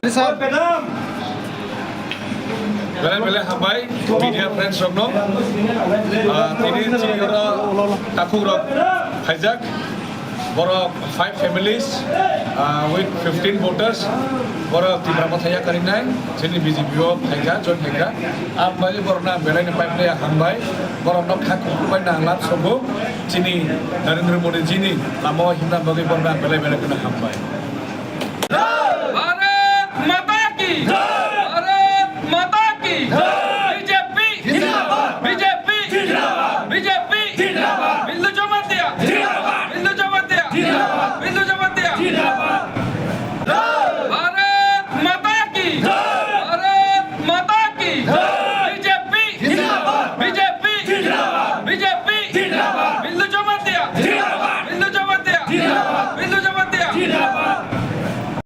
Bela hambai media friends rokno tini chigora takuk rok hijack boro 5 families with 15 voters boro tibra mathaya karinai jeni BJP o thaiga join thaiga ambai borona belai ne pipe hambai borona takuk bai na lat sobo jini Narendra Modi jini lamo himna bagi borona belai kana hambai BJP